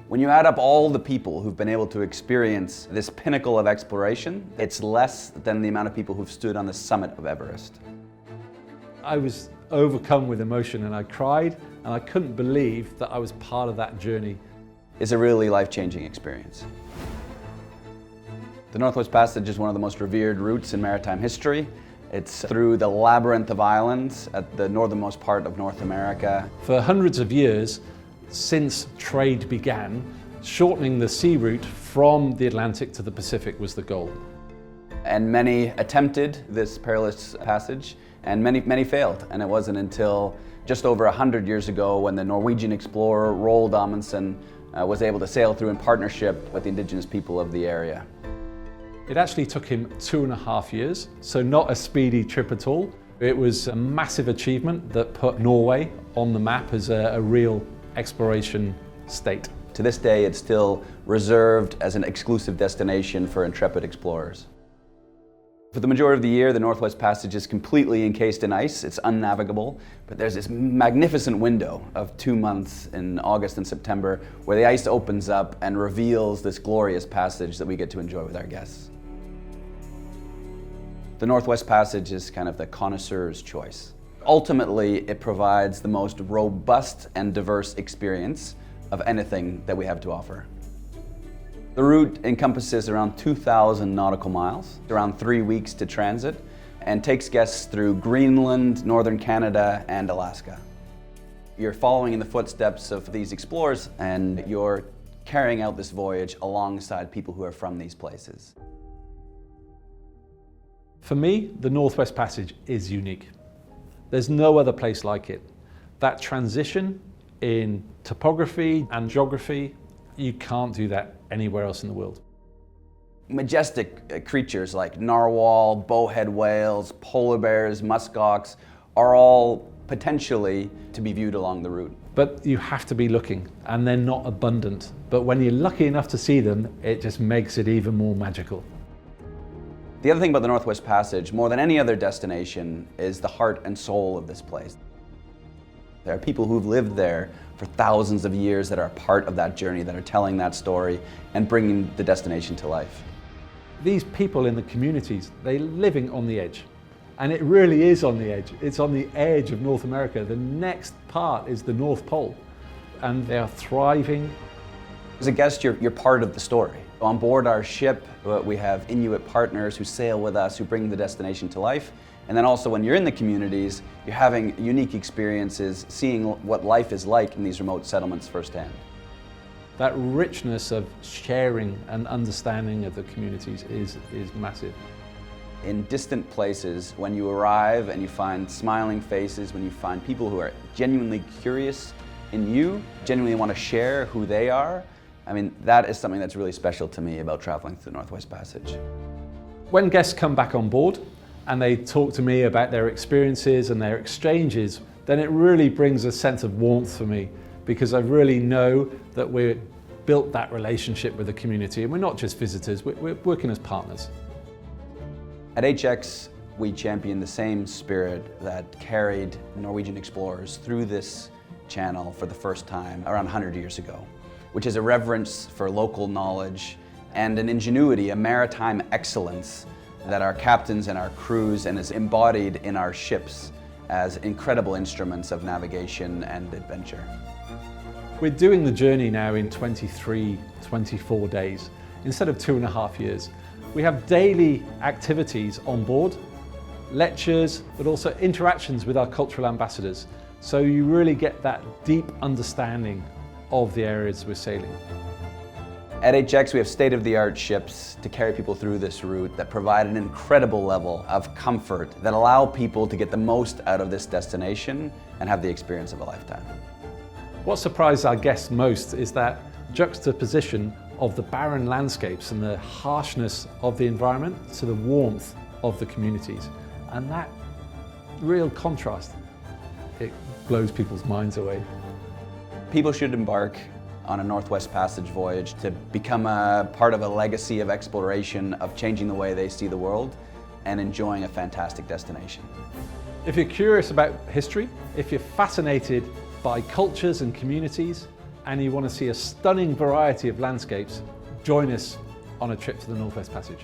When you add up all the people who've been able to experience this pinnacle of exploration, it's less than the amount of people who've stood on the summit of Everest. I was overcome with emotion and I cried, and I couldn't believe that I was part of that journey. It's a really life-changing experience. The Northwest Passage is one of the most revered routes in maritime history. It's through the labyrinth of islands at the northernmost part of North America. For hundreds of years, since trade began, shortening the sea route from the Atlantic to the Pacific was the goal. And many attempted this perilous passage, and many failed. And it wasn't until just over 100 years ago when the Norwegian explorer Roald Amundsen was able to sail through in partnership with the indigenous people of the area. It actually took him 2.5 years, so not a speedy trip at all. It was a massive achievement that put Norway on the map as a real exploration state. To this day, it's still reserved as an exclusive destination for intrepid explorers. For the majority of the year, the Northwest Passage is completely encased in ice. It's unnavigable, but there's this magnificent window of 2 months in August and September where the ice opens up and reveals this glorious passage that we get to enjoy with our guests. The Northwest Passage is kind of the connoisseur's choice. Ultimately, it provides the most robust and diverse experience of anything that we have to offer. The route encompasses around 2,000 nautical miles, around 3 weeks to transit, and takes guests through Greenland, northern Canada, and Alaska. You're following in the footsteps of these explorers, and you're carrying out this voyage alongside people who are from these places. For me, the Northwest Passage is unique. There's no other place like it. That transition in topography and geography, you can't do that anywhere else in the world. Majestic creatures like narwhal, bowhead whales, polar bears, muskox are all potentially to be viewed along the route. But you have to be looking, and they're not abundant. But when you're lucky enough to see them, it just makes it even more magical. The other thing about the Northwest Passage, more than any other destination, is the heart and soul of this place. There are people who've lived there for thousands of years that are part of that journey, that are telling that story and bringing the destination to life. These people in the communities, they're living on the edge. And it really is on the edge. It's on the edge of North America. The next part is the North Pole. And they are thriving. As a guest, you're part of the story. On board our ship, we have Inuit partners who sail with us, who bring the destination to life. And then also when you're in the communities, you're having unique experiences, seeing what life is like in these remote settlements firsthand. That richness of sharing and understanding of the communities is massive. In distant places, when you arrive and you find smiling faces, when you find people who are genuinely curious in you, genuinely want to share who they are, I mean, that is something that's really special to me about traveling through the Northwest Passage. When guests come back on board and they talk to me about their experiences and their exchanges, then it really brings a sense of warmth for me, because I really know that we've built that relationship with the community, and we're not just visitors, we're working as partners. At HX, we champion the same spirit that carried Norwegian explorers through this channel for the first time around 100 years ago, which is a reverence for local knowledge and an ingenuity, a maritime excellence that our captains and our crews and is embodied in our ships as incredible instruments of navigation and adventure. We're doing the journey now in 23, 24 days, instead of 2.5 years. We have daily activities on board, lectures, but also interactions with our cultural ambassadors. So you really get that deep understanding of the areas we're sailing. At HX, we have state-of-the-art ships to carry people through this route that provide an incredible level of comfort that allow people to get the most out of this destination and have the experience of a lifetime. What surprised our guests most is that juxtaposition of the barren landscapes and the harshness of the environment to the warmth of the communities. And that real contrast, it blows people's minds away. People should embark on a Northwest Passage voyage to become a part of a legacy of exploration, of changing the way they see the world and enjoying a fantastic destination. If you're curious about history, if you're fascinated by cultures and communities, and you want to see a stunning variety of landscapes, join us on a trip to the Northwest Passage.